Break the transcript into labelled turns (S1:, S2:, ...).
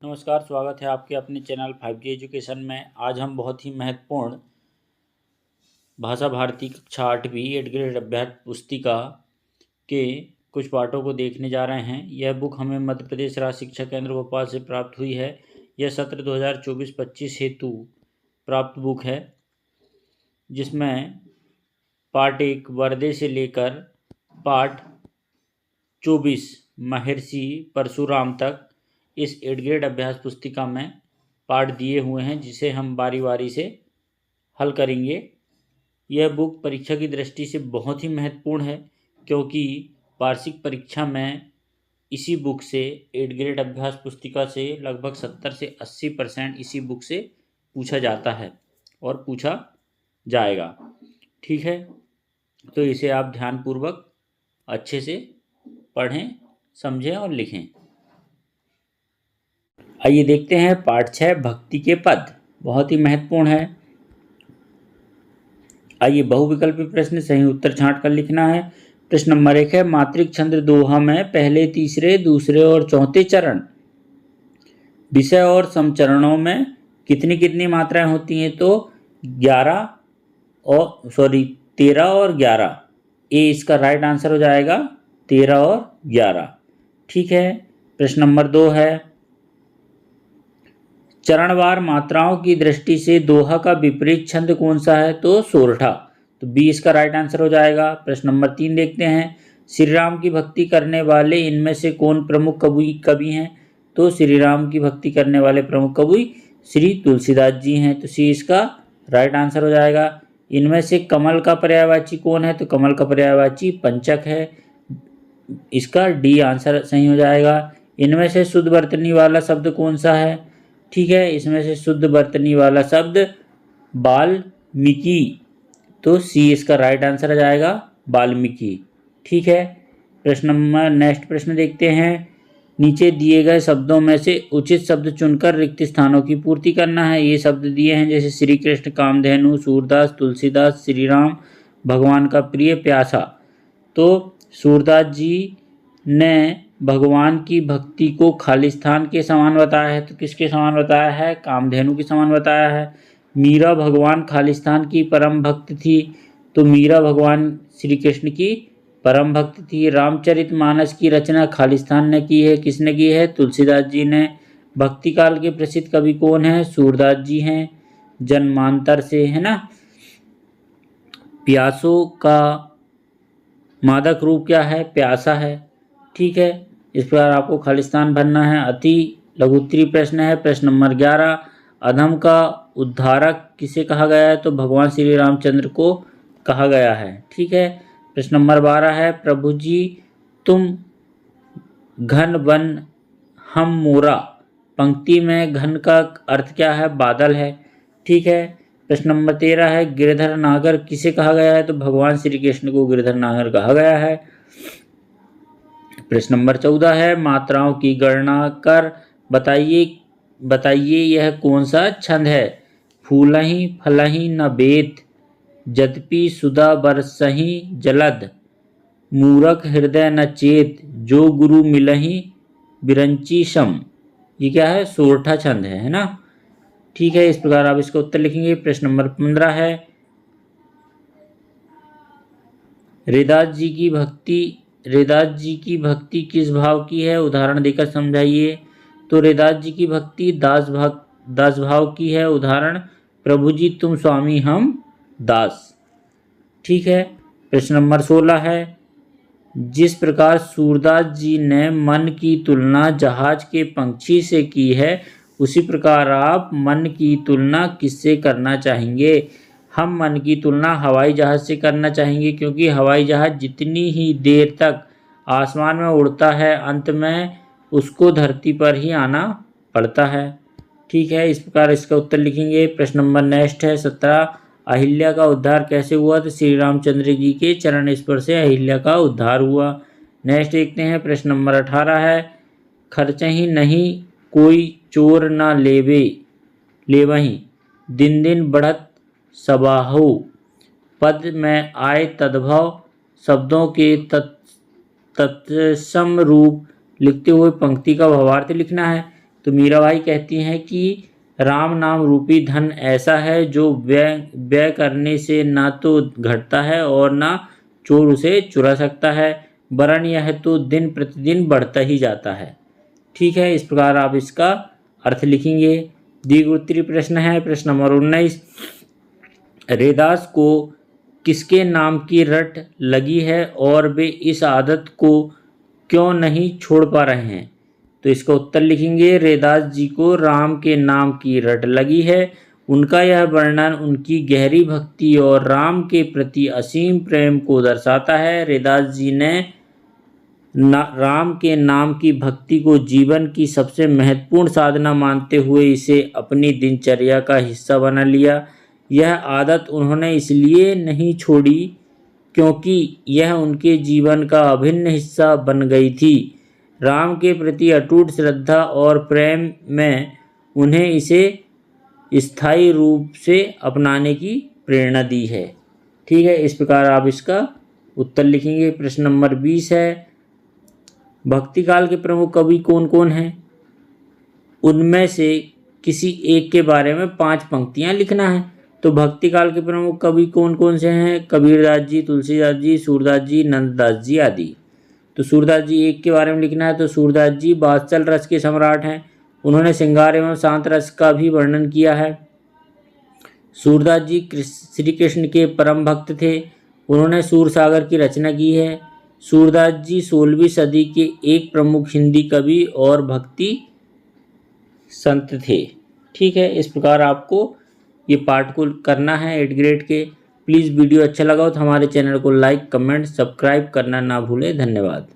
S1: नमस्कार, स्वागत है आपके अपने चैनल 5G एजुकेशन में। आज हम बहुत ही महत्वपूर्ण भाषा भारती कक्षा 8वीं 8th ग्रेड अभ्यास पुस्तिका के कुछ पाठों को देखने जा रहे हैं। यह बुक हमें मध्य प्रदेश राज्य शिक्षा केंद्र भोपाल से प्राप्त हुई है। यह सत्र 2024-25 हेतु प्राप्त बुक है, जिसमें पाठ 1 वर्दे से लेकर पाठ 24 महर्षि परशुराम तक इस 8th ग्रेड अभ्यास पुस्तिका में पाठ दिए हुए हैं, जिसे हम बारी बारी से हल करेंगे। यह बुक परीक्षा की दृष्टि से बहुत ही महत्वपूर्ण है, क्योंकि वार्षिक परीक्षा में इसी बुक से 8th ग्रेड अभ्यास पुस्तिका से लगभग 70 से 80% इसी बुक से पूछा जाता है और पूछा जाएगा। ठीक है, तो इसे आप ध्यानपूर्वक अच्छे से पढ़ें, समझें और लिखें। आइए देखते हैं पाठ 6 भक्ति के पद, बहुत ही महत्वपूर्ण है। आइए बहुविकल्पी प्रश्न सही उत्तर छांट कर लिखना है। प्रश्न नंबर 1 है, मात्रिक छंद दोहा में पहले, तीसरे, दूसरे और चौथे चरण विषय और समचरणों में कितनी कितनी मात्राएं होती हैं? तो 13 और 11। ए इसका राइट आंसर हो जाएगा, 13 और 11। ठीक है। प्रश्न नंबर 2 है, चरणवार मात्राओं की दृष्टि से दोहा का विपरीत छंद कौन सा है? तो सोरठा। तो बी इसका राइट आंसर हो जाएगा। प्रश्न नंबर 3 देखते हैं, श्री राम की भक्ति करने वाले इनमें से कौन प्रमुख कवि हैं? तो श्री राम की भक्ति करने वाले प्रमुख कवि श्री तुलसीदास जी हैं। तो सी इसका राइट आंसर हो जाएगा। इनमें से कमल का पर्यायवाची कौन है? तो कमल का पर्यायवाची पंचक है। इसका डी आंसर सही हो जाएगा। इनमें से शुद्ध वर्तनी वाला शब्द कौन सा है? ठीक है, इसमें से शुद्ध वर्तनी वाला शब्द वाल्मीकि। तो सी इसका राइट आंसर आ जाएगा, वाल्मीकि। ठीक है। नेक्स्ट प्रश्न देखते हैं, नीचे दिए गए शब्दों में से उचित शब्द चुनकर रिक्त स्थानों की पूर्ति करना है। ये शब्द दिए हैं जैसे श्री कृष्ण, कामधेनु, सूरदास, तुलसीदास, श्री राम, भगवान का प्रिय, प्यासा। तो सूरदास जी ने भगवान की भक्ति को खालिस्तान के समान बताया है। तो किसके समान बताया है? कामधेनु के समान बताया है। मीरा भगवान खालिस्तान की परम भक्त थी। तो मीरा भगवान श्री कृष्ण की परम भक्त थी। रामचरितमानस की रचना खालिस्तान ने की है। किसने की है? तुलसीदास जी ने। भक्ति काल के प्रसिद्ध कवि कौन है? सूरदास जी हैं, जन्मांतर से, है ना। प्यासों का मादक रूप क्या है? प्यासा है। ठीक है, इस प्रकार आपको खालिस्तान भरना है। अति लघुत्तरी प्रश्न है। प्रश्न नंबर 11, अधम का उद्धारक किसे कहा गया है? तो भगवान श्री रामचंद्र को कहा गया है। ठीक है। प्रश्न नंबर 12 है, प्रभु जी तुम घन बन हम मोरा। पंक्ति में घन का अर्थ क्या है? बादल है। ठीक है। प्रश्न नंबर 13 है, गिरधर नागर किसे कहा गया है? तो भगवान श्री कृष्ण को गिरधर नागर कहा गया है। प्रश्न नंबर 14 है, मात्राओं की गणना कर बताइए यह कौन सा छंद है? फूलहि फलहि न बेत, यद्यपि सुधा बरसहि जलद, मूरख हृदय न चेत, जो गुरु मिलहि बिरंची सम। ये क्या है? सोरठा छंद है ना। ठीक है, इस प्रकार आप इसका उत्तर लिखेंगे। प्रश्न नंबर 15 है, रैदास जी की भक्ति किस भाव की है? उदाहरण देकर समझाइए। तो रैदास जी की भक्ति दास भाव की है। उदाहरण, प्रभु जी तुम स्वामी हम दास। ठीक है। प्रश्न नंबर 16 है, जिस प्रकार सूरदास जी ने मन की तुलना जहाज के पंछी से की है, उसी प्रकार आप मन की तुलना किससे करना चाहेंगे? हम मन की तुलना हवाई जहाज से करना चाहेंगे, क्योंकि हवाई जहाज जितनी ही देर तक आसमान में उड़ता है, अंत में उसको धरती पर ही आना पड़ता है। ठीक है, इस प्रकार इसका उत्तर लिखेंगे। प्रश्न नंबर नेक्स्ट है 17, अहिल्या का उद्धार कैसे हुआ? तो श्री रामचंद्र जी के चरण स्पर्श से अहिल्या का उद्धार हुआ। नेक्स्ट देखते हैं। प्रश्न नंबर 18 है, खर्चहि नहीं कोई चोर न लेवही, दिन दिन बढ़त सबाहु, पद में आए तद्भव, शब्दों के तत्सम रूप लिखते हुए पंक्ति का भावार्थ लिखना है। तो मीराबाई कहती हैं कि राम नाम रूपी धन ऐसा है जो व्यय करने से ना तो घटता है और ना चोर उसे चुरा सकता है, वरन यह तो दिन प्रतिदिन बढ़ता ही जाता है। ठीक है, इस प्रकार आप इसका अर्थ लिखेंगे। द्विगुत्तरीय प्रश्न है, प्रश्न नंबर 19। रैदास को किसके नाम की रट लगी है और वे इस आदत को क्यों नहीं छोड़ पा रहे हैं? तो इसका उत्तर लिखेंगे, रैदास जी को राम के नाम की रट लगी है। उनका यह वर्णन उनकी गहरी भक्ति और राम के प्रति असीम प्रेम को दर्शाता है। रैदास जी ने राम के नाम की भक्ति को जीवन की सबसे महत्वपूर्ण साधना मानते हुए इसे अपनी दिनचर्या का हिस्सा बना लिया। यह आदत उन्होंने इसलिए नहीं छोड़ी क्योंकि यह उनके जीवन का अभिन्न हिस्सा बन गई थी। राम के प्रति अटूट श्रद्धा और प्रेम में उन्हें इसे स्थायी रूप से अपनाने की प्रेरणा दी है। ठीक है, इस प्रकार आप इसका उत्तर लिखेंगे। प्रश्न नंबर 20 है, भक्ति काल के प्रमुख कवि कौन कौन हैं? उनमें से किसी एक के बारे में 5 पंक्तियां लिखना है। तो भक्ति काल के प्रमुख कवि कौन कौन से हैं? कबीरदास जी, तुलसीदास जी, सूरदास जी, नंददास जी आदि। तो सूरदास जी एक के बारे में लिखना है। तो सूरदास जी वात्सल रस के सम्राट हैं। उन्होंने श्रृंगार एवं शांत रस का भी वर्णन किया है। सूरदास जी श्री कृष्ण के परम भक्त थे। उन्होंने सूरसागर की रचना की है। सूरदास जी 16वीं सदी के एक प्रमुख हिंदी कवि और भक्ति संत थे। ठीक है, इस प्रकार आपको ये पाठ को करना है 8 ग्रेड के। प्लीज़ वीडियो अच्छा लगा हो तो हमारे चैनल को लाइक, कमेंट, सब्सक्राइब करना ना भूलें। धन्यवाद।